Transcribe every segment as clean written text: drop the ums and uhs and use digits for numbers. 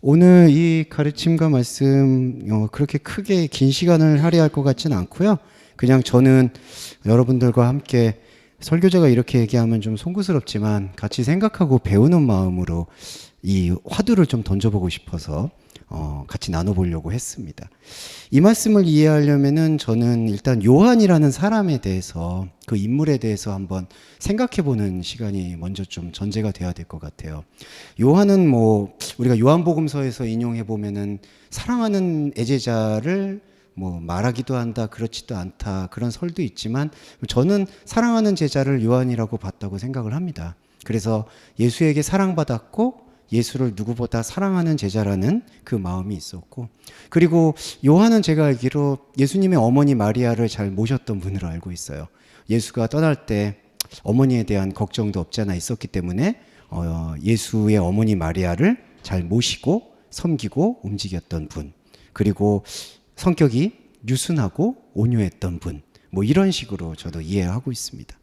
오늘 이 가르침과 말씀 그렇게 크게 긴 시간을 할애할 것 같지는 않고요. 그냥 저는 여러분들과 함께 설교자가 이렇게 얘기하면 좀 송구스럽지만 같이 생각하고 배우는 마음으로 이 화두를 좀 던져보고 싶어서 같이 나눠보려고 했습니다. 이 말씀을 이해하려면은 저는 일단 요한이라는 사람에 대해서 그 인물에 대해서 한번 생각해보는 시간이 먼저 좀 전제가 돼야 될 것 같아요. 요한은 뭐 우리가 요한복음서에서 인용해보면은 사랑하는 애제자를 뭐 말하기도 한다, 그렇지도 않다 그런 설도 있지만 저는 사랑하는 제자를 요한이라고 봤다고 생각을 합니다. 그래서 예수에게 사랑받았고 예수를 누구보다 사랑하는 제자라는 그 마음이 있었고, 그리고 요한은 제가 알기로 예수님의 어머니 마리아를 잘 모셨던 분으로 알고 있어요. 예수가 떠날 때 어머니에 대한 걱정도 없지 않아 있었기 때문에 예수의 어머니 마리아를 잘 모시고 섬기고 움직였던 분, 그리고 성격이 유순하고 온유했던 분, 뭐 이런 식으로 저도 이해하고 있습니다.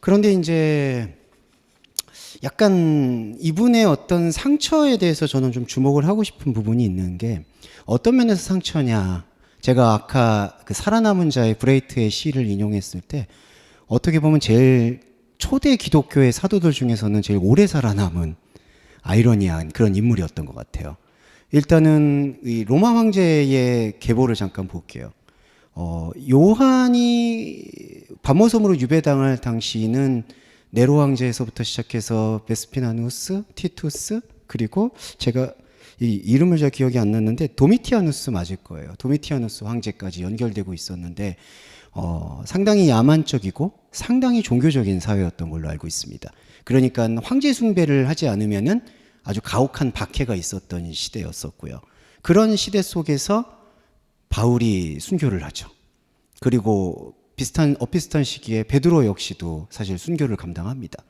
그런데 이제 약간 이분의 어떤 상처에 대해서 저는 좀 주목을 하고 싶은 부분이 있는 게, 어떤 면에서 상처냐, 제가 아까 그 살아남은 자의 브레이트의 시를 인용했을 때 어떻게 보면 제일 초대 기독교의 사도들 중에서는 제일 오래 살아남은 아이러니한 그런 인물이었던 것 같아요. 일단은 이 로마 황제의 계보를 잠깐 볼게요. 요한이 바모섬으로 유배당할 당시는 네로 황제에서부터 시작해서 베스피나누스, 티투스, 그리고 제가 이 이름을 잘 기억이 안 났는데 도미티아누스 맞을 거예요. 도미티아누스 황제까지 연결되고 있었는데 상당히 야만적이고 상당히 종교적인 사회였던 걸로 알고 있습니다. 그러니까 황제 숭배를 하지 않으면은 아주 가혹한 박해가 있었던 시대였었고요. 그런 시대 속에서 바울이 순교를 하죠. 그리고 비슷한 시기에 베드로 역시도 사실 순교를 감당합니다.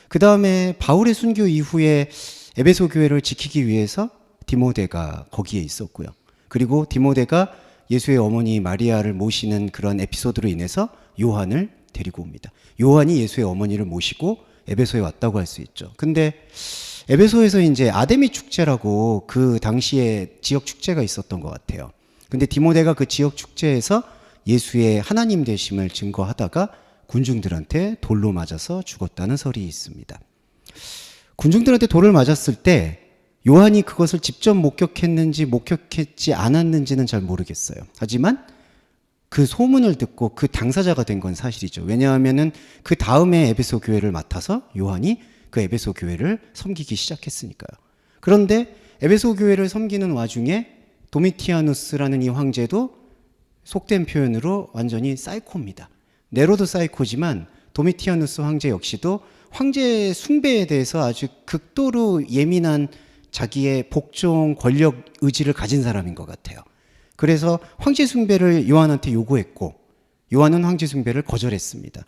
그 다음에 바울의 순교 이후에 에베소 교회를 지키기 위해서 디모데가 거기에 있었고요. 그리고 디모데가 예수의 어머니 마리아를 모시는 그런 에피소드로 인해서 요한을 데리고 옵니다. 요한이 예수의 어머니를 모시고 에베소에 왔다고 할 수 있죠. 근데 에베소에서 이제 아데미 축제라고 그 당시에 지역 축제가 있었던 것 같아요. 근데 디모데가 그 지역 축제에서 예수의 하나님 되심을 증거하다가 군중들한테 돌로 맞아서 죽었다는 설이 있습니다. 군중들한테 돌을 맞았을 때 요한이 그것을 직접 목격했는지 목격했지 않았는지는 잘 모르겠어요. 하지만 그 소문을 듣고 그 당사자가 된 건 사실이죠. 왜냐하면은 그 다음에 에베소 교회를 맡아서 요한이 그 에베소 교회를 섬기기 시작했으니까요. 그런데 에베소 교회를 섬기는 와중에 도미티아누스라는 이 황제도 속된 표현으로 완전히 사이코입니다. 네로도 사이코지만 도미티아누스 황제 역시도 황제 숭배에 대해서 아주 극도로 예민한 자기의 복종 권력 의지를 가진 사람인 것 같아요. 그래서 황제 숭배를 요한한테 요구했고 요한은 황제 숭배를 거절했습니다.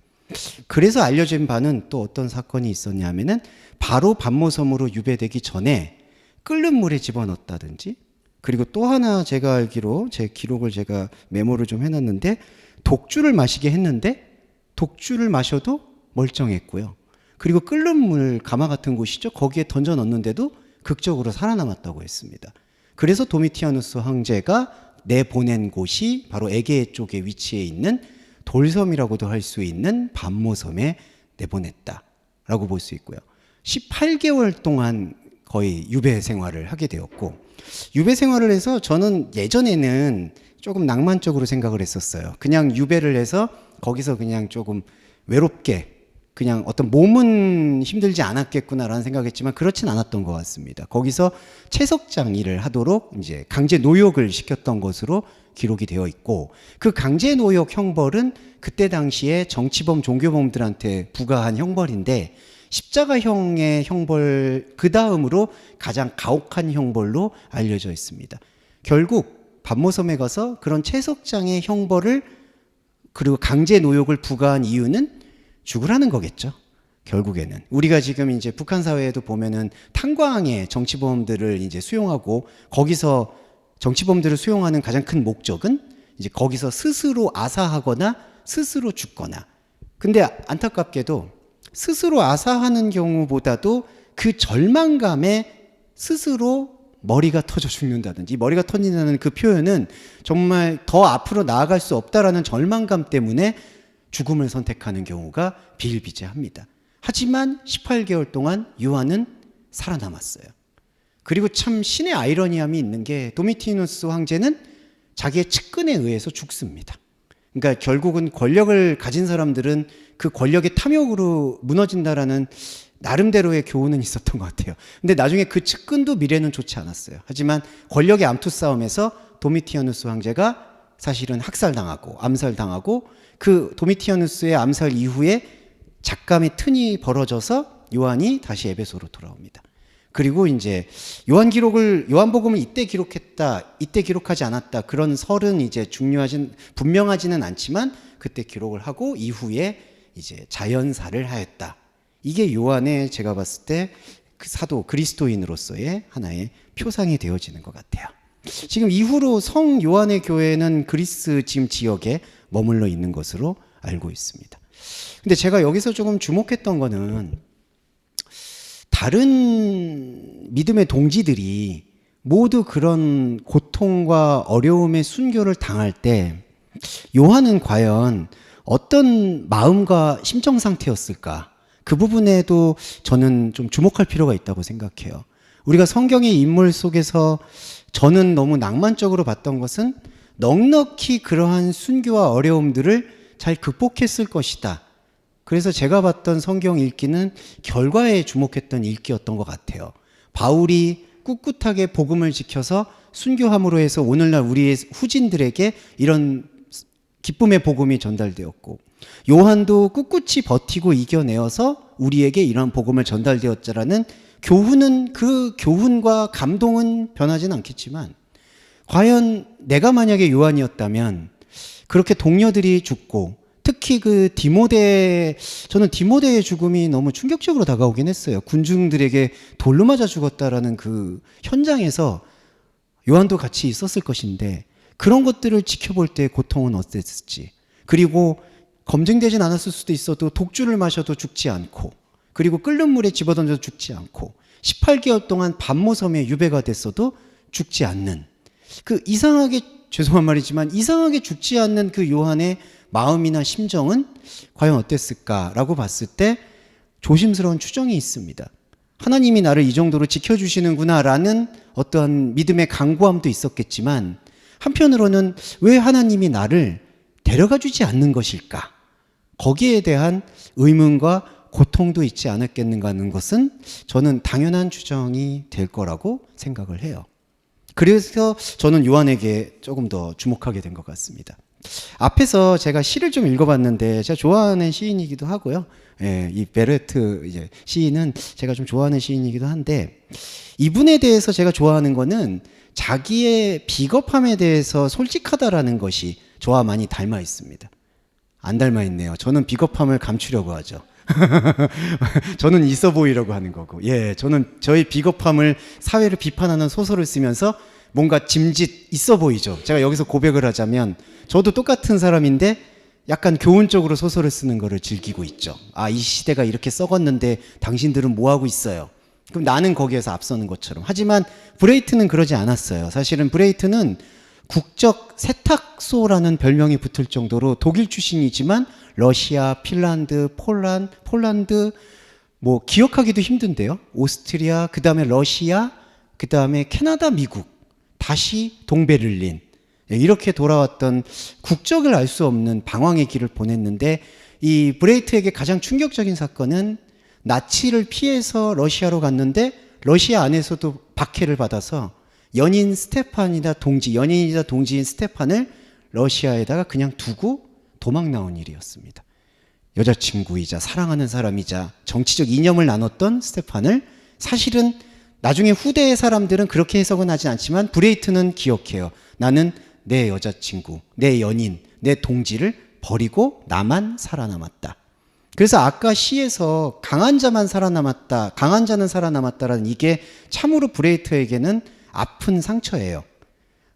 그래서 알려진 바는 또 어떤 사건이 있었냐면은 바로 반모섬으로 유배되기 전에 끓는 물에 집어넣었다든지, 그리고 또 하나 제가 알기로 제 기록을 제가 메모를 좀 해놨는데 독주를 마시게 했는데 독주를 마셔도 멀쩡했고요. 그리고 끓는 물 가마 같은 곳이죠. 거기에 던져 넣었는데도 극적으로 살아남았다고 했습니다. 그래서 도미티아누스 황제가 내보낸 곳이 바로 에게 쪽에 위치해 있는 돌섬이라고도 할 수 있는 반모섬에 내보냈다라고 볼 수 있고요. 18개월 동안 거의 유배 생활을 하게 되었고, 유배 생활을 해서 저는 예전에는 조금 낭만적으로 생각을 했었어요. 그냥 유배를 해서 거기서 그냥 조금 외롭게 그냥 어떤 몸은 힘들지 않았겠구나라는 생각했지만 그렇진 않았던 것 같습니다. 거기서 채석장 일을 하도록 이제 강제 노역을 시켰던 것으로 기록이 되어 있고, 그 강제 노역 형벌은 그때 당시에 정치범 종교범들한테 부과한 형벌인데 십자가형의 형벌 그 다음으로 가장 가혹한 형벌로 알려져 있습니다. 결국 반모섬에 가서 그런 채석장의 형벌을 그리고 강제 노역을 부과한 이유는 죽으라는 거겠죠. 결국에는 우리가 지금 이제 북한 사회에도 보면은 탄광에 정치범들을 이제 수용하고 거기서 정치범들을 수용하는 가장 큰 목적은 이제 거기서 스스로 아사하거나 스스로 죽거나. 근데 안타깝게도 스스로 아사하는 경우보다도 그 절망감에 스스로 머리가 터져 죽는다든지, 머리가 터진다는 그 표현은 정말 더 앞으로 나아갈 수 없다라는 절망감 때문에 죽음을 선택하는 경우가 비일비재합니다. 하지만 18개월 동안 요한은 살아남았어요. 그리고 참 신의 아이러니함이 있는 게 도미티누스 황제는 자기의 측근에 의해서 죽습니다. 그러니까 결국은 권력을 가진 사람들은 그 권력의 탐욕으로 무너진다라는 나름대로의 교훈은 있었던 것 같아요. 근데 나중에 그 측근도 미래는 좋지 않았어요. 하지만 권력의 암투 싸움에서 도미티아누스 황제가 사실은 학살당하고 암살당하고, 그 도미티아누스의 암살 이후에 작감의 튼이 벌어져서 요한이 다시 에베소로 돌아옵니다. 그리고 이제 요한복음을 이때 기록했다, 이때 기록하지 않았다, 그런 설은 이제 분명하지는 않지만 그때 기록을 하고 이후에 이제 자연사를 하였다. 이게 요한의, 제가 봤을 때 그 사도 그리스도인으로서의 하나의 표상이 되어지는 것 같아요. 지금 이후로 성 요한의 교회는 그리스 지금 지역에 머물러 있는 것으로 알고 있습니다. 근데 제가 여기서 조금 주목했던 거는, 다른 믿음의 동지들이 모두 그런 고통과 어려움의 순교를 당할 때 요한은 과연 어떤 마음과 심정 상태였을까? 그 부분에도 저는 좀 주목할 필요가 있다고 생각해요. 우리가 성경의 인물 속에서 저는 너무 낭만적으로 봤던 것은 넉넉히 그러한 순교와 어려움들을 잘 극복했을 것이다. 그래서 제가 봤던 성경 읽기는 결과에 주목했던 읽기였던 것 같아요. 바울이 꿋꿋하게 복음을 지켜서 순교함으로 해서 오늘날 우리의 후진들에게 이런 기쁨의 복음이 전달되었고, 요한도 꿋꿋이 버티고 이겨내어서 우리에게 이런 복음을 전달되었자라는 교훈은, 그 교훈과 감동은 변하진 않겠지만, 과연 내가 만약에 요한이었다면 그렇게 동료들이 죽고, 특히 그 저는 디모데의 죽음이 너무 충격적으로 다가오긴 했어요. 군중들에게 돌로 맞아 죽었다라는 그 현장에서 요한도 같이 있었을 것인데, 그런 것들을 지켜볼 때 고통은 어땠을지, 그리고 검증되진 않았을 수도 있어도 독주를 마셔도 죽지 않고, 그리고 끓는 물에 집어던져도 죽지 않고, 18개월 동안 밤모섬에 유배가 됐어도 죽지 않는, 그 이상하게, 죄송한 말이지만 이상하게 죽지 않는 그 요한의 마음이나 심정은 과연 어땠을까라고 봤을 때 조심스러운 추정이 있습니다. 하나님이 나를 이 정도로 지켜주시는구나라는 어떠한 믿음의 강구함도 있었겠지만, 한편으로는 왜 하나님이 나를 데려가 주지 않는 것일까? 거기에 대한 의문과 고통도 있지 않았겠는가 하는 것은 저는 당연한 추정이 될 거라고 생각을 해요. 그래서 저는 요한에게 조금 더 주목하게 된 것 같습니다. 앞에서 제가 시를 좀 읽어봤는데 제가 좋아하는 시인이기도 하고요. 예, 이 베르트 시인은 제가 좀 좋아하는 시인이기도 한데, 이분에 대해서 제가 좋아하는 거는 자기의 비겁함에 대해서 솔직하다라는 것이 저와 많이 닮아 있습니다. 안 닮아 있네요. 저는 비겁함을 감추려고 하죠. 저는 있어 보이려고 하는 거고, 예, 저는 저의 비겁함을, 사회를 비판하는 소설을 쓰면서 뭔가 짐짓 있어 보이죠. 제가 여기서 고백을 하자면 저도 똑같은 사람인데 약간 교훈적으로 소설을 쓰는 거를 즐기고 있죠. 아, 이 시대가 이렇게 썩었는데 당신들은 뭐 하고 있어요? 그럼 나는 거기에서 앞서는 것처럼. 하지만 브레이트는 그러지 않았어요. 사실은 브레이트는 국적 세탁소라는 별명이 붙을 정도로 독일 출신이지만 러시아, 핀란드, 폴란드, 뭐 기억하기도 힘든데요. 오스트리아, 그 다음에 러시아, 그 다음에 캐나다, 미국, 다시 동베를린, 이렇게 돌아왔던 국적을 알 수 없는 방황의 길을 보냈는데, 이 브레이트에게 가장 충격적인 사건은 나치를 피해서 러시아로 갔는데 러시아 안에서도 박해를 받아서 연인이자 동지인 스테판을 러시아에다가 그냥 두고 도망 나온 일이었습니다. 여자친구이자 사랑하는 사람이자 정치적 이념을 나눴던 스테판을, 사실은 나중에 후대의 사람들은 그렇게 해석은 하지 않지만 브레이트는 기억해요. 나는 내 여자친구, 내 연인, 내 동지를 버리고 나만 살아남았다. 그래서 아까 시에서 강한 자만 살아남았다, 강한 자는 살아남았다라는 이게 참으로 브레이트에게는 아픈 상처예요.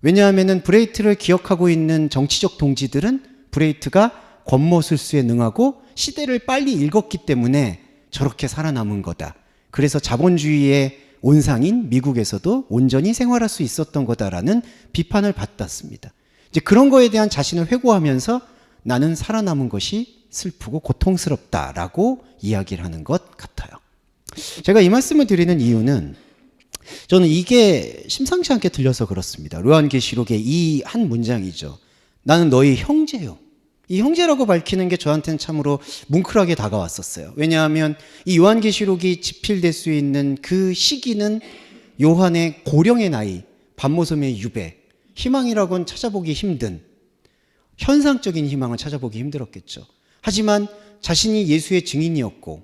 왜냐하면 브레이트를 기억하고 있는 정치적 동지들은 브레이트가 권모술수에 능하고 시대를 빨리 읽었기 때문에 저렇게 살아남은 거다. 그래서 자본주의의 온상인 미국에서도 온전히 생활할 수 있었던 거다라는 비판을 받았습니다. 이제 그런 거에 대한 자신을 회고하면서 나는 살아남은 것이 슬프고 고통스럽다라고 이야기를 하는 것 같아요. 제가 이 말씀을 드리는 이유는 저는 이게 심상치 않게 들려서 그렇습니다. 요한계시록의 이 한 문장이죠. 나는 너희 형제요. 이 형제라고 밝히는 게 저한테는 참으로 뭉클하게 다가왔었어요. 왜냐하면 이 요한계시록이 집필될 수 있는 그 시기는 요한의 고령의 나이, 반모섬의 유배, 희망이라고는 찾아보기 힘든, 현상적인 희망을 찾아보기 힘들었겠죠. 하지만 자신이 예수의 증인이었고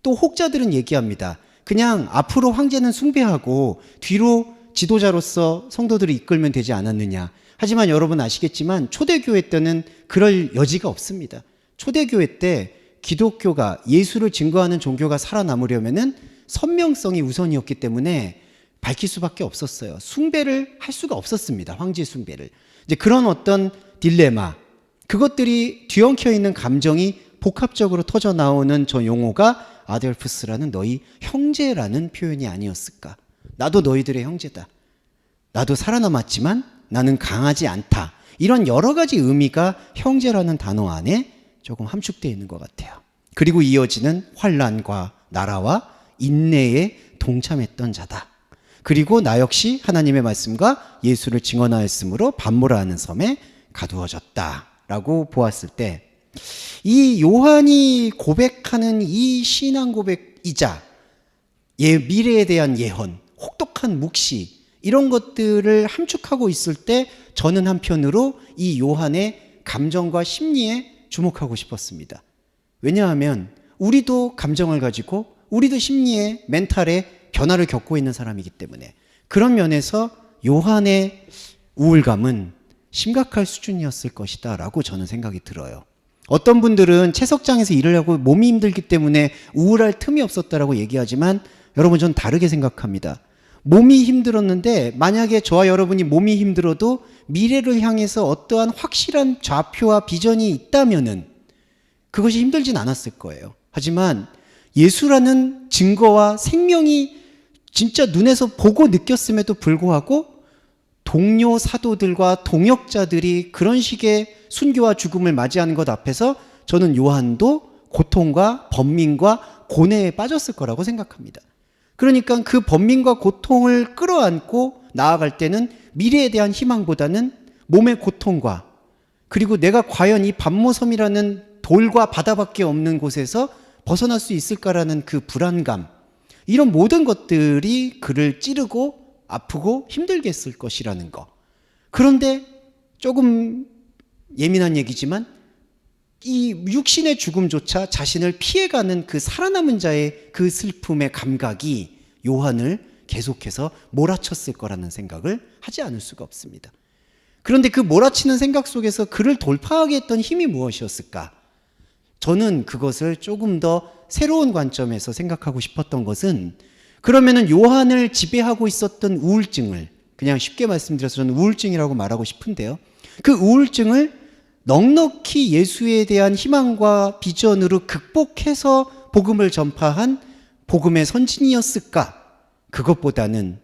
또 혹자들은 얘기합니다. 그냥 앞으로 황제는 숭배하고 뒤로 지도자로서 성도들을 이끌면 되지 않았느냐. 하지만 여러분 아시겠지만 초대교회 때는 그럴 여지가 없습니다. 초대교회 때 기독교가 예수를 증거하는 종교가 살아남으려면은 선명성이 우선이었기 때문에 밝힐 수밖에 없었어요. 숭배를 할 수가 없었습니다. 황제 숭배를. 이제 그런 어떤 딜레마, 그것들이 뒤엉켜 있는 감정이 복합적으로 터져 나오는 저 용어가 아델프스라는 너희 형제라는 표현이 아니었을까. 나도 너희들의 형제다. 나도 살아남았지만 나는 강하지 않다. 이런 여러 가지 의미가 형제라는 단어 안에 조금 함축되어 있는 것 같아요. 그리고 이어지는 환난과 나라와 인내에 동참했던 자다. 그리고 나 역시 하나님의 말씀과 예수를 증언하였으므로 반모라는 섬에 가두어졌다라고 보았을 때 이 요한이 고백하는 이 신앙 고백이자 미래에 대한 예언, 혹독한 묵시 이런 것들을 함축하고 있을 때 저는 한편으로 이 요한의 감정과 심리에 주목하고 싶었습니다. 왜냐하면 우리도 감정을 가지고 우리도 심리에 멘탈에 변화를 겪고 있는 사람이기 때문에 그런 면에서 요한의 우울감은 심각할 수준이었을 것이다 라고 저는 생각이 들어요. 어떤 분들은 채석장에서 일을 하고 몸이 힘들기 때문에 우울할 틈이 없었다라고 얘기하지만 여러분 전 다르게 생각합니다. 몸이 힘들었는데 만약에 저와 여러분이 몸이 힘들어도 미래를 향해서 어떠한 확실한 좌표와 비전이 있다면은 그것이 힘들진 않았을 거예요. 하지만 예수라는 증거와 생명이 진짜 눈에서 보고 느꼈음에도 불구하고 동료 사도들과 동역자들이 그런 식의 순교와 죽음을 맞이하는 것 앞에서 저는 요한도 고통과 번민과 고뇌에 빠졌을 거라고 생각합니다. 그러니까 그 번민과 고통을 끌어안고 나아갈 때는 미래에 대한 희망보다는 몸의 고통과 그리고 내가 과연 이 반모섬이라는 돌과 바다밖에 없는 곳에서 벗어날 수 있을까라는 그 불안감, 이런 모든 것들이 그를 찌르고 아프고 힘들게 했을 것이라는 거. 그런데 조금 예민한 얘기지만 이 육신의 죽음조차 자신을 피해가는 그 살아남은 자의 그 슬픔의 감각이 요한을 계속해서 몰아쳤을 거라는 생각을 하지 않을 수가 없습니다. 그런데 그 몰아치는 생각 속에서 그를 돌파하게 했던 힘이 무엇이었을까? 저는 그것을 조금 더 새로운 관점에서 생각하고 싶었던 것은 그러면은 요한을 지배하고 있었던 우울증을 그냥 쉽게 말씀드려서 저는 우울증이라고 말하고 싶은데요. 그 우울증을 넉넉히 예수에 대한 희망과 비전으로 극복해서 복음을 전파한 복음의 선진이었을까? 그것보다는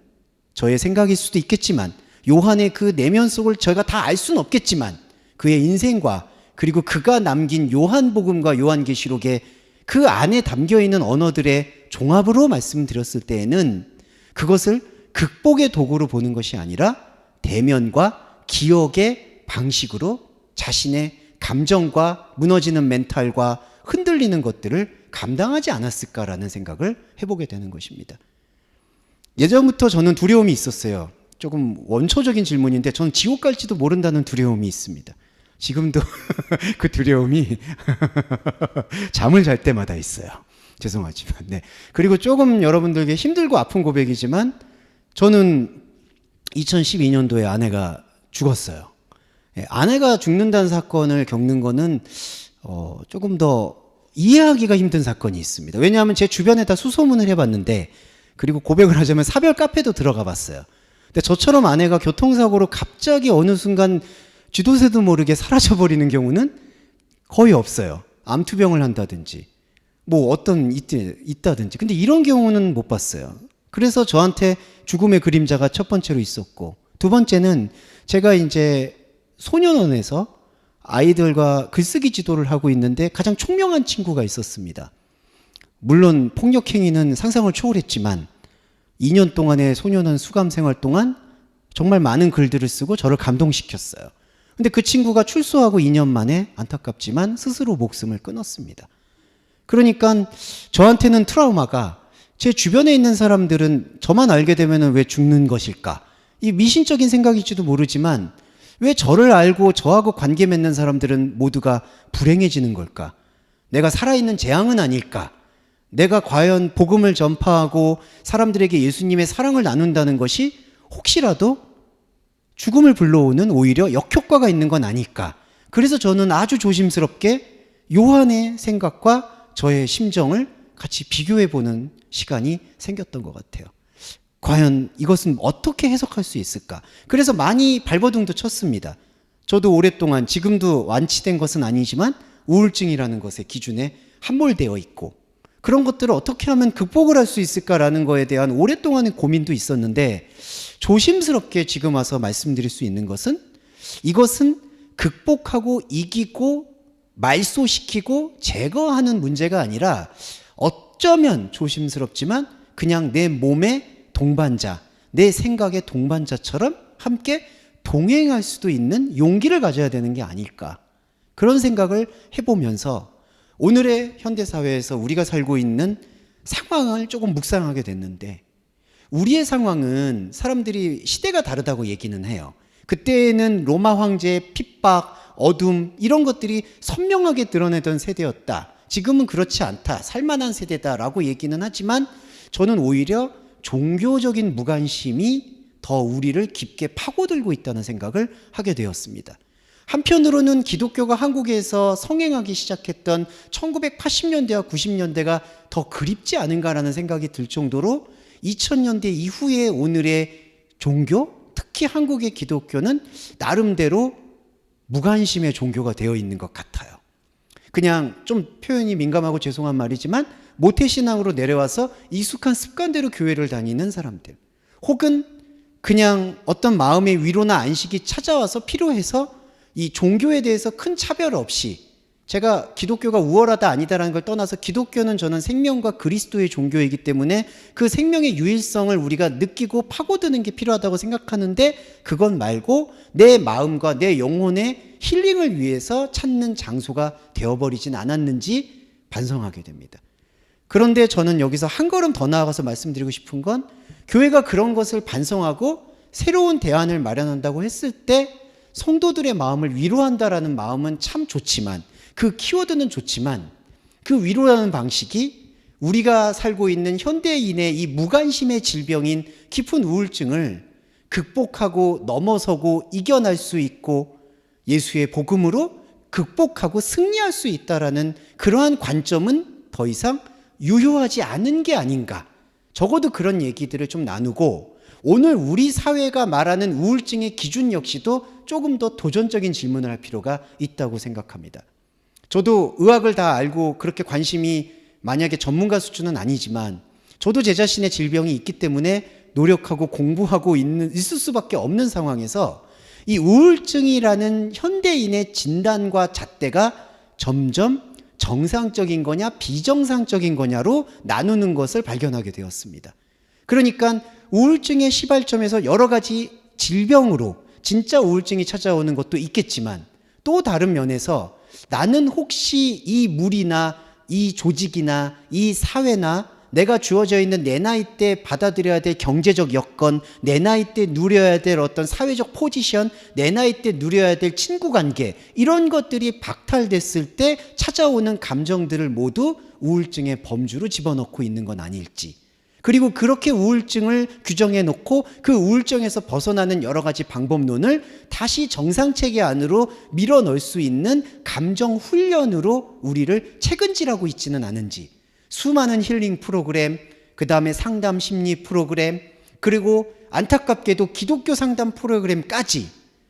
저의 생각일 수도 있겠지만 요한의 그 내면 속을 저희가 다 알 수는 없겠지만 그의 인생과 그리고 그가 남긴 요한복음과 요한계시록의 그 안에 담겨있는 언어들의 종합으로 말씀드렸을 때에는 그것을 극복의 도구로 보는 것이 아니라 대면과 기억의 방식으로 자신의 감정과 무너지는 멘탈과 흔들리는 것들을 감당하지 않았을까라는 생각을 해보게 되는 것입니다. 예전부터 저는 두려움이 있었어요. 조금 원초적인 질문인데 저는 지옥 갈지도 모른다는 두려움이 있습니다. 지금도 그 두려움이 잠을 잘 때마다 있어요. 죄송하지만. 네. 그리고 조금 여러분들에게 힘들고 아픈 고백이지만 저는 2012년도에 아내가 죽었어요. 네, 아내가 죽는다는 사건을 겪는 거는 조금 더 이해하기가 힘든 사건이 있습니다. 왜냐하면 제 주변에다 수소문을 해봤는데 그리고 고백을 하자면 사별 카페도 들어가 봤어요. 근데 저처럼 아내가 교통사고로 갑자기 어느 순간 쥐도새도 모르게 사라져버리는 경우는 거의 없어요. 암투병을 한다든지 뭐 어떤 있다든지. 근데 이런 경우는 못 봤어요. 그래서 저한테 죽음의 그림자가 첫 번째로 있었고, 두 번째는 제가 이제 소년원에서 아이들과 글쓰기 지도를 하고 있는데 가장 총명한 친구가 있었습니다. 물론 폭력 행위는 상상을 초월했지만 2년 동안의 소년원 수감 생활 동안 정말 많은 글들을 쓰고 저를 감동시켰어요. 근데 그 친구가 출소하고 2년 만에 안타깝지만 스스로 목숨을 끊었습니다. 그러니까 저한테는 트라우마가, 제 주변에 있는 사람들은 저만 알게 되면 왜 죽는 것일까? 이 미신적인 생각일지도 모르지만 왜 저를 알고 저하고 관계 맺는 사람들은 모두가 불행해지는 걸까? 내가 살아있는 재앙은 아닐까? 내가 과연 복음을 전파하고 사람들에게 예수님의 사랑을 나눈다는 것이 혹시라도 죽음을 불러오는 오히려 역효과가 있는 건 아닐까? 그래서 저는 아주 조심스럽게 요한의 생각과 저의 심정을 같이 비교해보는 시간이 생겼던 것 같아요. 과연 이것은 어떻게 해석할 수 있을까? 그래서 많이 발버둥도 쳤습니다. 저도 오랫동안, 지금도 완치된 것은 아니지만 우울증이라는 것의 기준에 함몰되어 있고, 그런 것들을 어떻게 하면 극복을 할 수 있을까라는 거에 대한 오랫동안의 고민도 있었는데, 조심스럽게 지금 와서 말씀드릴 수 있는 것은, 이것은 극복하고 이기고 말소시키고 제거하는 문제가 아니라 어쩌면 조심스럽지만 그냥 내 몸의 동반자, 내 생각의 동반자처럼 함께 동행할 수도 있는 용기를 가져야 되는 게 아닐까, 그런 생각을 해보면서 오늘의 현대사회에서 우리가 살고 있는 상황을 조금 묵상하게 됐는데, 우리의 상황은 사람들이 시대가 다르다고 얘기는 해요. 그때는 로마 황제의 핍박, 어둠 이런 것들이 선명하게 드러내던 세대였다. 지금은 그렇지 않다. 살만한 세대다라고 얘기는 하지만 저는 오히려 종교적인 무관심이 더 우리를 깊게 파고들고 있다는 생각을 하게 되었습니다. 한편으로는 기독교가 한국에서 성행하기 시작했던 1980년대와 90년대가 더 그립지 않은가라는 생각이 들 정도로 2000년대 이후에 오늘의 종교, 특히 한국의 기독교는 나름대로 무관심의 종교가 되어 있는 것 같아요. 그냥 좀 표현이 민감하고 죄송한 말이지만 모태신앙으로 내려와서 익숙한 습관대로 교회를 다니는 사람들, 혹은 그냥 어떤 마음의 위로나 안식이 찾아와서 필요해서 이 종교에 대해서 큰 차별 없이, 제가 기독교가 우월하다 아니다라는 걸 떠나서 기독교는 저는 생명과 그리스도의 종교이기 때문에 그 생명의 유일성을 우리가 느끼고 파고드는 게 필요하다고 생각하는데, 그건 말고 내 마음과 내 영혼의 힐링을 위해서 찾는 장소가 되어버리진 않았는지 반성하게 됩니다. 그런데 저는 여기서 한 걸음 더 나아가서 말씀드리고 싶은 건, 교회가 그런 것을 반성하고 새로운 대안을 마련한다고 했을 때 성도들의 마음을 위로한다라는 마음은 참 좋지만, 그 키워드는 좋지만, 그 위로라는 방식이 우리가 살고 있는 현대인의 이 무관심의 질병인 깊은 우울증을 극복하고 넘어서고 이겨낼 수 있고 예수의 복음으로 극복하고 승리할 수 있다라는 그러한 관점은 더 이상 유효하지 않은 게 아닌가. 적어도 그런 얘기들을 좀 나누고, 오늘 우리 사회가 말하는 우울증의 기준 역시도 조금 더 도전적인 질문을 할 필요가 있다고 생각합니다. 저도 의학을 다 알고 그렇게 관심이 만약에 전문가 수준은 아니지만, 저도 제 자신의 질병이 있기 때문에 노력하고 공부하고 있을 수밖에 없는 상황에서 이 우울증이라는 현대인의 진단과 잣대가 점점 정상적인 거냐 비정상적인 거냐로 나누는 것을 발견하게 되었습니다. 그러니까 우울증의 시발점에서 여러 가지 질병으로 진짜 우울증이 찾아오는 것도 있겠지만, 또 다른 면에서 나는 혹시 이 물이나 이 조직이나 이 사회나 내가 주어져 있는 내 나이 때 받아들여야 될 경제적 여건, 내 나이 때 누려야 될 어떤 사회적 포지션, 내 나이 때 누려야 될 친구 관계, 이런 것들이 박탈됐을 때 찾아오는 감정들을 모두 우울증의 범주로 집어넣고 있는 건 아닐지, 그리고 그렇게 우울증을 규정해 놓고 그 우울증에서 벗어나는 여러 가지 방법론을 다시 정상체계 안으로 밀어넣을 수 있는 감정 훈련으로 우리를 책은질하고 있지는 않은지, 수많은 힐링 프로그램, 그 다음에 상담 심리 프로그램, 그리고 안타깝게도 기독교 상담 프로그램까지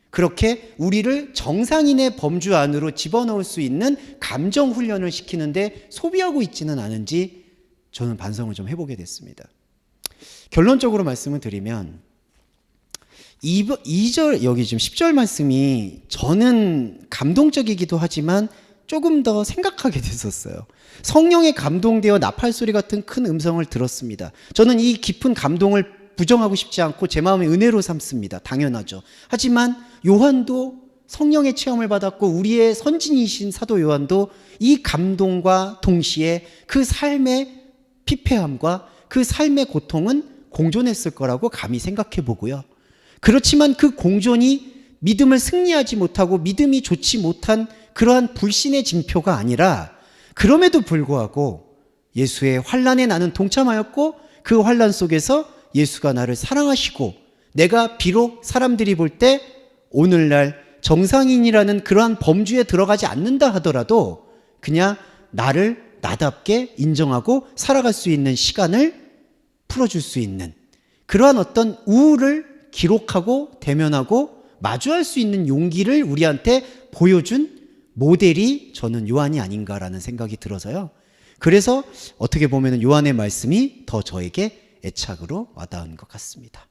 그렇게 우리를 정상인의 범주 안으로 집어넣을 수 있는 감정 훈련을 시키는데 소비하고 있지는 않은지 저는 반성을 좀 해보게 됐습니다. 결론적으로 말씀을 드리면 2절 여기 지금 10절 말씀이 저는 감동적이기도 하지만 조금 더 생각하게 됐었어요. 성령에 감동되어 나팔소리 같은 큰 음성을 들었습니다. 저는 이 깊은 감동을 부정하고 싶지 않고 제 마음의 은혜로 삼습니다. 당연하죠. 하지만 요한도 성령의 체험을 받았고 우리의 선진이신 사도 요한도 이 감동과 동시에 그 삶의 피폐함과 그 삶의 고통은 공존했을 거라고 감히 생각해 보고요. 그렇지만 그 공존이 믿음을 승리하지 못하고 믿음이 좋지 못한 그러한 불신의 징표가 아니라 그럼에도 불구하고 예수의 환난에 나는 동참하였고 그 환난 속에서 예수가 나를 사랑하시고 내가 비록 사람들이 볼 때 오늘날 정상인이라는 그러한 범주에 들어가지 않는다 하더라도 그냥 나를 나답게 인정하고 살아갈 수 있는 시간을 풀어줄 수 있는 그러한 어떤 우울을 기록하고 대면하고 마주할 수 있는 용기를 우리한테 보여준 모델이 저는 요한이 아닌가라는 생각이 들어서요. 그래서 어떻게 보면 요한의 말씀이 더 저에게 애착으로 와닿은 것 같습니다.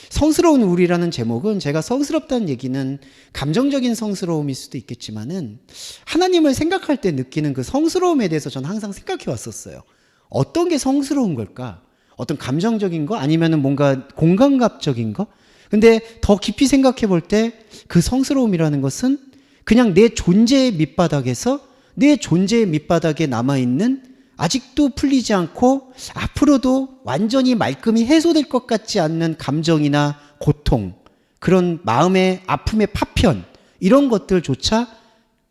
성스러운 우울이라는 제목은 제가 성스럽다는 얘기는 감정적인 성스러움일 수도 있겠지만은 하나님을 생각할 때 느끼는 그 성스러움에 대해서 저는 항상 생각해 왔었어요. 어떤 게 성스러운 걸까? 어떤 감정적인 거 아니면은 뭔가 공감각적인 거? 근데 더 깊이 생각해 볼 때 그 성스러움이라는 것은 그냥 내 존재의 밑바닥에서 내 존재의 밑바닥에 남아있는 아직도 풀리지 않고 앞으로도 완전히 말끔히 해소될 것 같지 않는 감정이나 고통, 그런 마음의 아픔의 파편, 이런 것들조차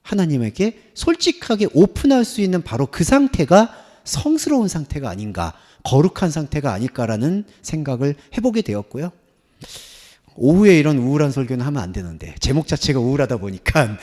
하나님에게 솔직하게 오픈할 수 있는 바로 그 상태가 성스러운 상태가 아닌가, 거룩한 상태가 아닐까라는 생각을 해보게 되었고요. 오후에 이런 우울한 설교는 하면 안 되는데 제목 자체가 우울하다 보니까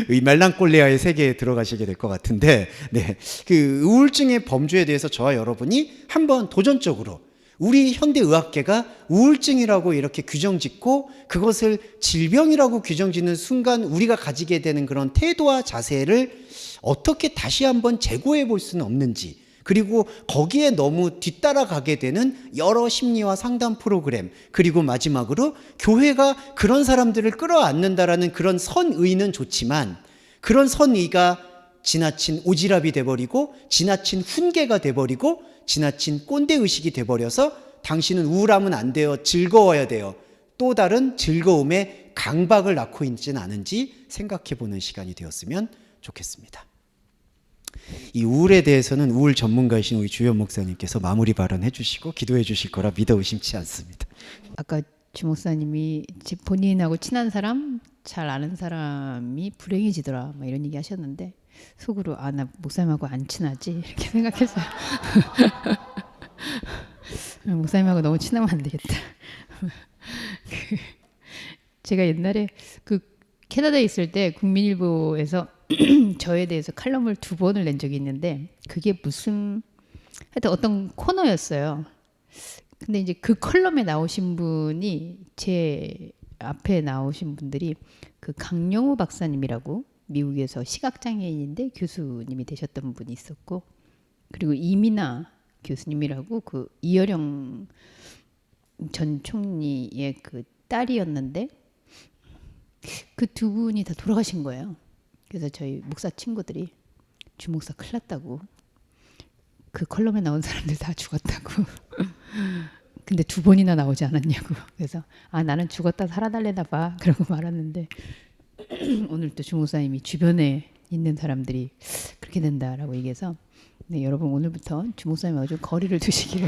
이 말랑꼴레아의 세계에 들어가시게 될 것 같은데, 네, 그 우울증의 범주에 대해서 저와 여러분이 한번 도전적으로 우리 현대의학계가 우울증이라고 이렇게 규정짓고 그것을 질병이라고 규정짓는 순간 우리가 가지게 되는 그런 태도와 자세를 어떻게 다시 한번 재고해 볼 수는 없는지, 그리고 거기에 너무 뒤따라가게 되는 여러 심리와 상담 프로그램, 그리고 마지막으로 교회가 그런 사람들을 끌어안는다라는 그런 선의는 좋지만 그런 선의가 지나친 오지랖이 돼버리고 지나친 훈계가 돼버리고 지나친 꼰대의식이 돼버려서 당신은 우울하면 안 돼요, 즐거워야 돼요, 또 다른 즐거움의 강박을 낳고 있지는 않은지 생각해보는 시간이 되었으면 좋겠습니다. 이 우울에 대해서는 우울 전문가이신 우리 주연 목사님께서 마무리 발언해 주시고 기도해 주실 거라 믿어 의심치 않습니다. 아까 주 목사님이 본인하고 친한 사람, 잘 아는 사람이 불행해지더라 막 이런 얘기 하셨는데 속으로 아, 나 목사님하고 안 친하지 이렇게 생각했어요. 목사님하고 너무 친하면 안 되겠다. 제가 옛날에 그 캐나다에 있을 때 국민일보에서 저에 대해서 칼럼을 2번을 낸 적이 있는데 그게 무슨 하여튼 어떤 코너였어요. 근데 이제 그 컬럼에 나오신 분이 제 앞에 나오신 분들이 그 강영우 박사님이라고 미국에서 시각장애인인데 교수님이 되셨던 분이 있었고, 그리고 이민아 교수님이라고 그 이어령 전 총리의 그 딸이었는데 그 두 분이 다 돌아가신 거예요. 그래서 저희 목사 친구들이 주 목사 큰일 났다고, 그 컬럼에 나온 사람들 다 죽었다고 근데 2번이나 나오지 않았냐고. 그래서 아, 나는 죽었다 살아달래나 봐 그러고 말았는데 오늘 또 주 목사님이 주변에 있는 사람들이 그렇게 된다라고 얘기해서, 네, 여러분 오늘부터 주 목사님하고 좀 거리를 두시기를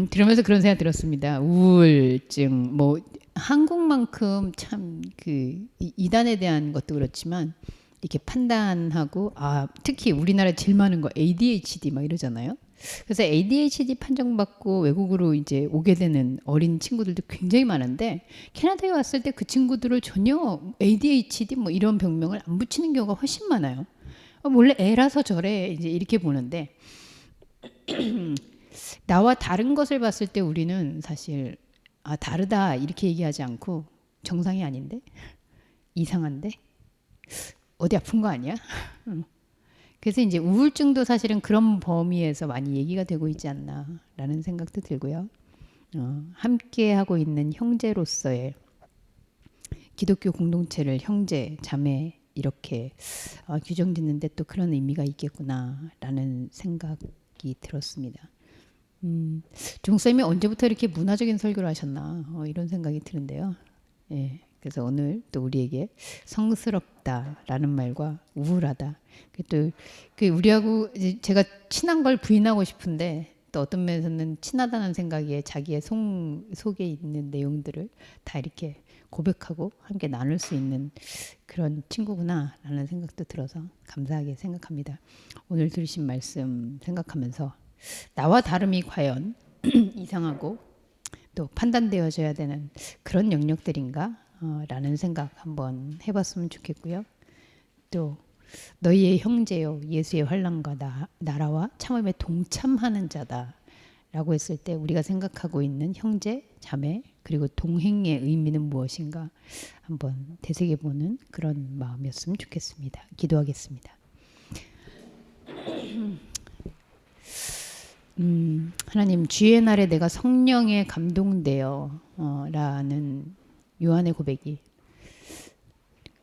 들으면서 그런 생각 들었습니다. 우울증, 뭐 한국만큼 참 그 이단에 대한 것도 그렇지만 이렇게 판단하고, 아, 특히 우리나라에 제일 많은 거 ADHD 막 이러잖아요. 그래서 ADHD 판정받고 외국으로 이제 오게 되는 어린 친구들도 굉장히 많은데 캐나다에 왔을 때 그 친구들을 전혀 ADHD 뭐 이런 병명을 안 붙이는 경우가 훨씬 많아요. 원래 애라서 저래 이제 이렇게 보는데 나와 다른 것을 봤을 때 우리는 사실 아, 다르다 이렇게 얘기하지 않고 정상이 아닌데? 이상한데? 어디 아픈 거 아니야? 그래서 이제 우울증도 사실은 그런 범위에서 많이 얘기가 되고 있지 않나라는 생각도 들고요. 함께 하고 있는 형제로서의 기독교 공동체를 형제, 자매 이렇게 규정짓는데 또 그런 의미가 있겠구나라는 생각이 들었습니다. 종쌤이 언제부터 이렇게 문화적인 설교를 하셨나 이런 생각이 드는데요. 예, 그래서 오늘 또 우리에게 성스럽다라는 말과 우울하다. 또 우리하고 이제 제가 친한 걸 부인하고 싶은데 또 어떤 면에서는 친하다는 생각에 자기의 속에 있는 내용들을 다 이렇게 고백하고 함께 나눌 수 있는 그런 친구구나라는 생각도 들어서 감사하게 생각합니다. 오늘 들으신 말씀 생각하면서 나와 다름이 과연 이상하고 또 판단되어져야 되는 그런 영역들인가? 라는 생각 한번 해봤으면 좋겠고요. 또 너희의 형제요 예수의 환난과 나라와 참음에 동참하는 자다 라고 했을 때 우리가 생각하고 있는 형제, 자매 그리고 동행의 의미는 무엇인가 한번 되새겨보는 그런 마음이었으면 좋겠습니다. 기도하겠습니다. 하나님 주의 날에 내가 성령에 감동되어 라는 요한의 고백이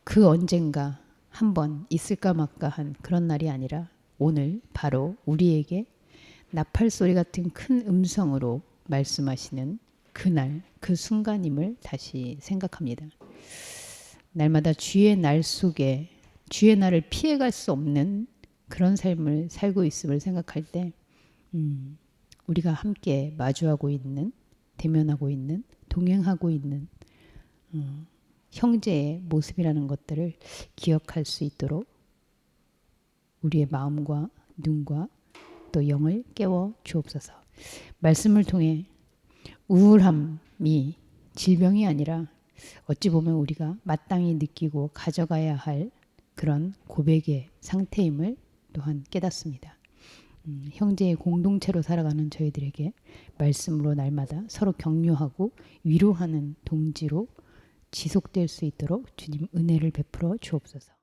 그 언젠가 한번 있을까 말까 한 그런 날이 아니라 오늘 바로 우리에게 나팔 소리 같은 큰 음성으로 말씀하시는 그날 그 순간임을 다시 생각합니다. 날마다 주의 날 속에 주의 날을 피해갈 수 없는 그런 삶을 살고 있음을 생각할 때 우리가 함께 마주하고 있는 대면하고 있는 동행하고 있는 형제의 모습이라는 것들을 기억할 수 있도록 우리의 마음과 눈과 또 영을 깨워 주옵소서. 말씀을 통해 우울함이 질병이 아니라 어찌 보면 우리가 마땅히 느끼고 가져가야 할 그런 고백의 상태임을 또한 깨닫습니다. 형제의 공동체로 살아가는 저희들에게 말씀으로 날마다 서로 격려하고 위로하는 동지로 지속될 수 있도록 주님 은혜를 베풀어 주옵소서.